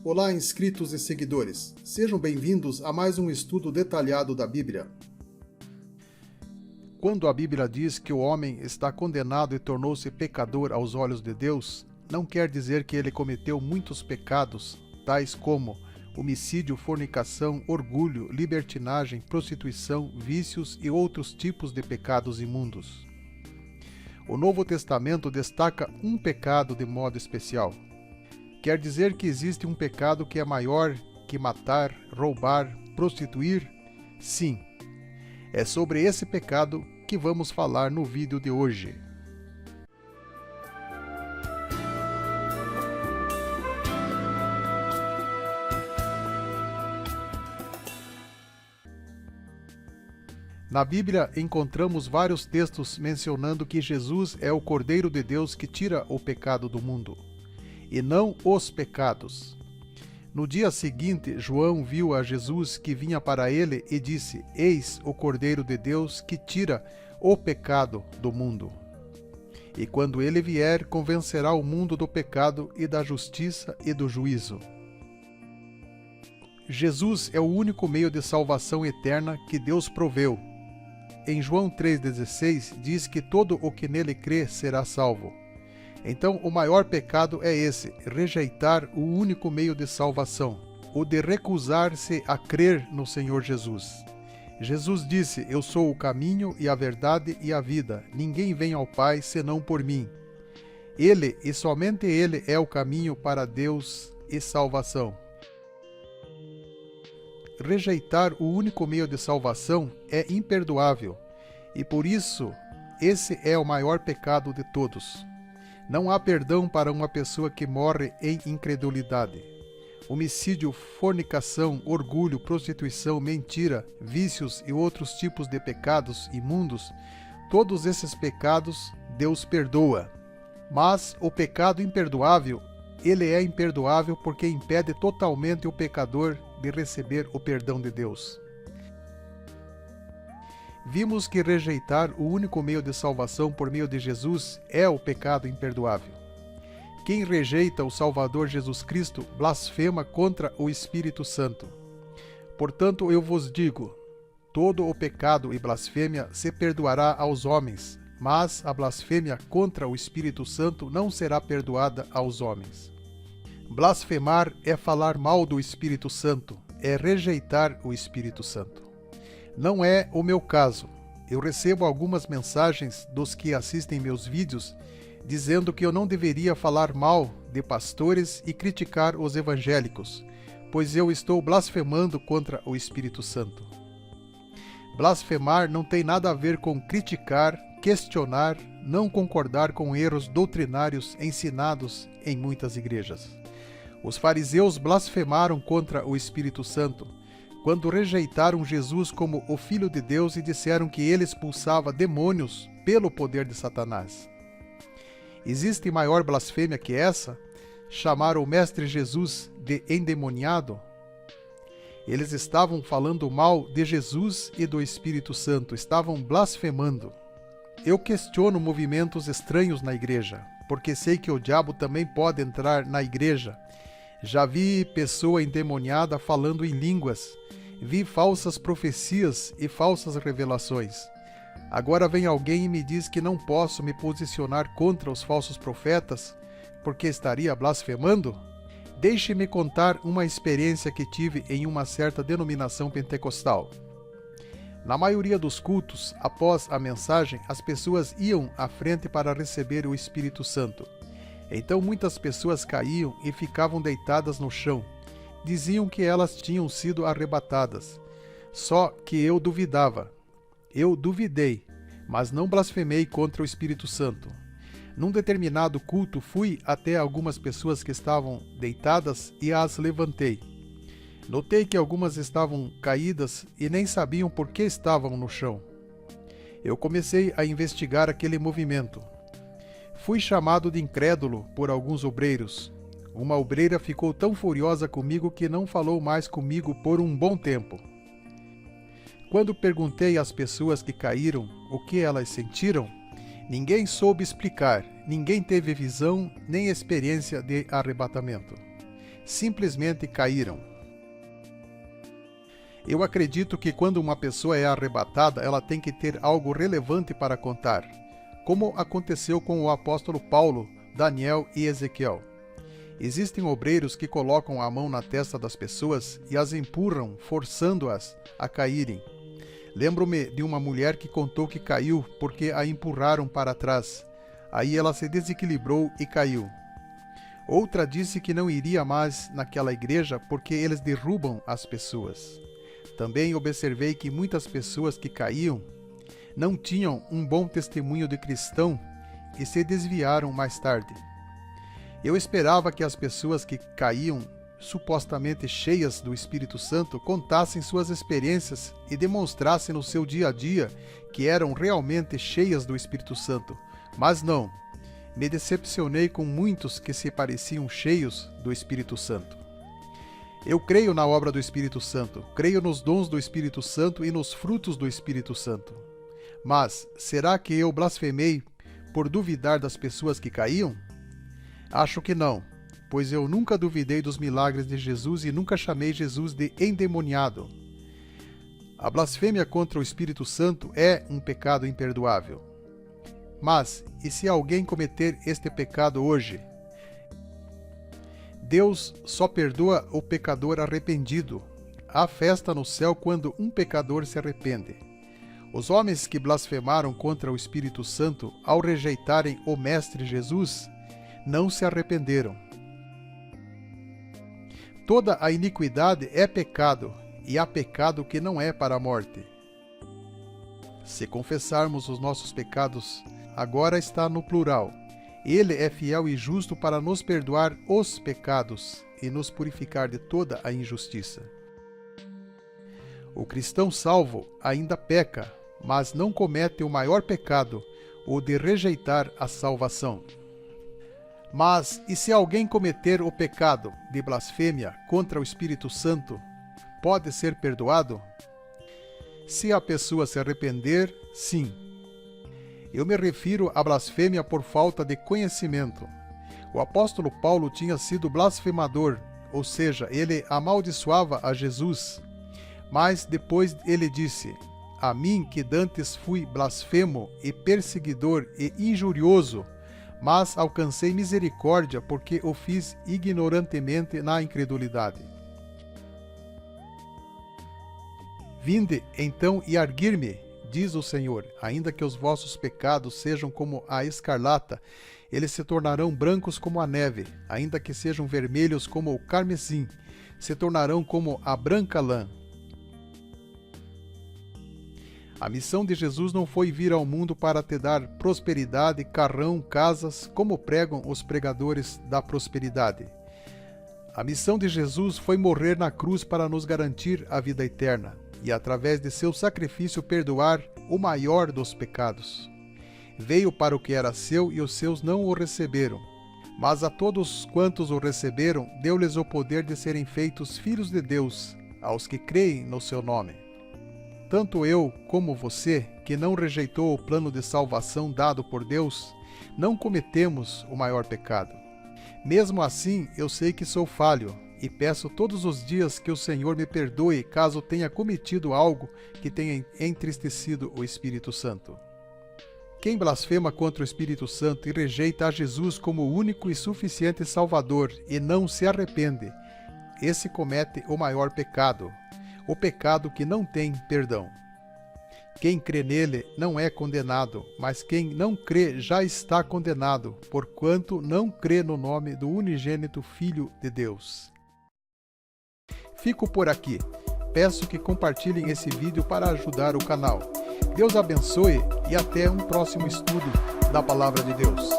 Olá, inscritos e seguidores. Sejam bem-vindos a mais um estudo detalhado da Bíblia. Quando a Bíblia diz que o homem está condenado e tornou-se pecador aos olhos de Deus, não quer dizer que ele cometeu muitos pecados, tais como homicídio, fornicação, orgulho, libertinagem, prostituição, vícios e outros tipos de pecados imundos. O Novo Testamento destaca um pecado de modo especial. Quer dizer que existe um pecado que é maior que matar, roubar, prostituir? Sim. É sobre esse pecado que vamos falar no vídeo de hoje. Na Bíblia encontramos vários textos mencionando que Jesus é o Cordeiro de Deus que tira o pecado do mundo, e não os pecados. No dia seguinte, João viu a Jesus que vinha para ele e disse: Eis o Cordeiro de Deus que tira o pecado do mundo. E quando ele vier, convencerá o mundo do pecado e da justiça e do juízo. Jesus é o único meio de salvação eterna que Deus proveu. Em João 3,16 diz que todo o que nele crê será salvo. Então o maior pecado é esse, rejeitar o único meio de salvação, o de recusar-se a crer no Senhor Jesus. Jesus disse: Eu sou o caminho e a verdade e a vida, ninguém vem ao Pai senão por mim. Ele e somente Ele é o caminho para Deus e salvação. Rejeitar o único meio de salvação é imperdoável, e por isso esse é o maior pecado de todos. Não há perdão para uma pessoa que morre em incredulidade. Homicídio, fornicação, orgulho, prostituição, mentira, vícios e outros tipos de pecados imundos, todos esses pecados Deus perdoa. Mas o pecado imperdoável, ele é imperdoável porque impede totalmente o pecador de receber o perdão de Deus. Vimos que rejeitar o único meio de salvação por meio de Jesus é o pecado imperdoável. Quem rejeita o Salvador Jesus Cristo blasfema contra o Espírito Santo. Portanto, eu vos digo, todo o pecado e blasfêmia se perdoará aos homens, mas a blasfêmia contra o Espírito Santo não será perdoada aos homens. Blasfemar é falar mal do Espírito Santo, é rejeitar o Espírito Santo. Não é o meu caso. Eu recebo algumas mensagens dos que assistem meus vídeos dizendo que eu não deveria falar mal de pastores e criticar os evangélicos, pois eu estou blasfemando contra o Espírito Santo. Blasfemar não tem nada a ver com criticar, questionar, não concordar com erros doutrinários ensinados em muitas igrejas. Os fariseus blasfemaram contra o Espírito Santo quando rejeitaram Jesus como o Filho de Deus e disseram que ele expulsava demônios pelo poder de Satanás. Existe maior blasfêmia que essa? Chamar o Mestre Jesus de endemoniado? Eles estavam falando mal de Jesus e do Espírito Santo, estavam blasfemando. Eu questiono movimentos estranhos na igreja, porque sei que o diabo também pode entrar na igreja. Já vi pessoa endemoniada falando em línguas, vi falsas profecias e falsas revelações. Agora vem alguém e me diz que não posso me posicionar contra os falsos profetas, porque estaria blasfemando? Deixe-me contar uma experiência que tive em uma certa denominação pentecostal. Na maioria dos cultos, após a mensagem, as pessoas iam à frente para receber o Espírito Santo. Então muitas pessoas caíam e ficavam deitadas no chão. Diziam que elas tinham sido arrebatadas. Só que eu duvidava. Eu duvidei, mas não blasfemei contra o Espírito Santo. Num determinado culto, fui até algumas pessoas que estavam deitadas e as levantei. Notei que algumas estavam caídas e nem sabiam por que estavam no chão. Eu comecei a investigar aquele movimento. Fui chamado de incrédulo por alguns obreiros. Uma obreira ficou tão furiosa comigo que não falou mais comigo por um bom tempo. Quando perguntei às pessoas que caíram o que elas sentiram, ninguém soube explicar, ninguém teve visão nem experiência de arrebatamento. simplesmente caíram. Eu acredito que quando uma pessoa é arrebatada, ela tem que ter algo relevante para contar, como aconteceu com o apóstolo Paulo, Daniel e Ezequiel. Existem obreiros que colocam a mão na testa das pessoas e as empurram, forçando-as a caírem. Lembro-me de uma mulher que contou que caiu porque a empurraram para trás. Aí ela se desequilibrou e caiu. Outra disse que não iria mais naquela igreja porque eles derrubam as pessoas. Também observei que muitas pessoas que caíam não tinham um bom testemunho de cristão e se desviaram mais tarde. Eu esperava que as pessoas que caíam, supostamente cheias do Espírito Santo, contassem suas experiências e demonstrassem no seu dia a dia que eram realmente cheias do Espírito Santo. Mas não, me decepcionei com muitos que se pareciam cheios do Espírito Santo. Eu creio na obra do Espírito Santo, creio nos dons do Espírito Santo e nos frutos do Espírito Santo. Mas, será que eu blasfemei por duvidar das pessoas que caíam? Acho que não, pois eu nunca duvidei dos milagres de Jesus e nunca chamei Jesus de endemoniado. A blasfêmia contra o Espírito Santo é um pecado imperdoável. Mas, e se alguém cometer este pecado hoje? Deus só perdoa o pecador arrependido. Há festa no céu quando um pecador se arrepende. Os homens que blasfemaram contra o Espírito Santo ao rejeitarem o Mestre Jesus, não se arrependeram. Toda a iniquidade é pecado, e há pecado que não é para a morte. Se confessarmos os nossos pecados, agora está no plural. Ele é fiel e justo para nos perdoar os pecados e nos purificar de toda a injustiça. O cristão salvo ainda peca, mas não comete o maior pecado, o de rejeitar a salvação. Mas, e se alguém cometer o pecado de blasfêmia contra o Espírito Santo, pode ser perdoado? Se a pessoa se arrepender, sim. Eu me refiro à blasfêmia por falta de conhecimento. O apóstolo Paulo tinha sido blasfemador, ou seja, ele amaldiçoava a Jesus. Mas depois ele disse: a mim que dantes fui blasfemo e perseguidor e injurioso, mas alcancei misericórdia porque o fiz ignorantemente na incredulidade. Vinde, então, e arguir-me, diz o Senhor, ainda que os vossos pecados sejam como a escarlata, eles se tornarão brancos como a neve, ainda que sejam vermelhos como o carmesim, se tornarão como a branca lã. A missão de Jesus não foi vir ao mundo para te dar prosperidade, carrão, casas, como pregam os pregadores da prosperidade. A missão de Jesus foi morrer na cruz para nos garantir a vida eterna e, através de seu sacrifício, perdoar o maior dos pecados. Veio para o que era seu e os seus não o receberam. Mas a todos quantos o receberam, deu-lhes o poder de serem feitos filhos de Deus, aos que creem no seu nome. Tanto eu como você, que não rejeitou o plano de salvação dado por Deus, não cometemos o maior pecado. Mesmo assim, eu sei que sou falho e peço todos os dias que o Senhor me perdoe caso tenha cometido algo que tenha entristecido o Espírito Santo. Quem blasfema contra o Espírito Santo e rejeita a Jesus como o único e suficiente Salvador e não se arrepende, esse comete o maior pecado, o pecado que não tem perdão. Quem crê nele não é condenado, mas quem não crê já está condenado, porquanto não crê no nome do unigênito Filho de Deus. Fico por aqui. Peço que compartilhem esse vídeo para ajudar o canal. Deus abençoe e até um próximo estudo da Palavra de Deus.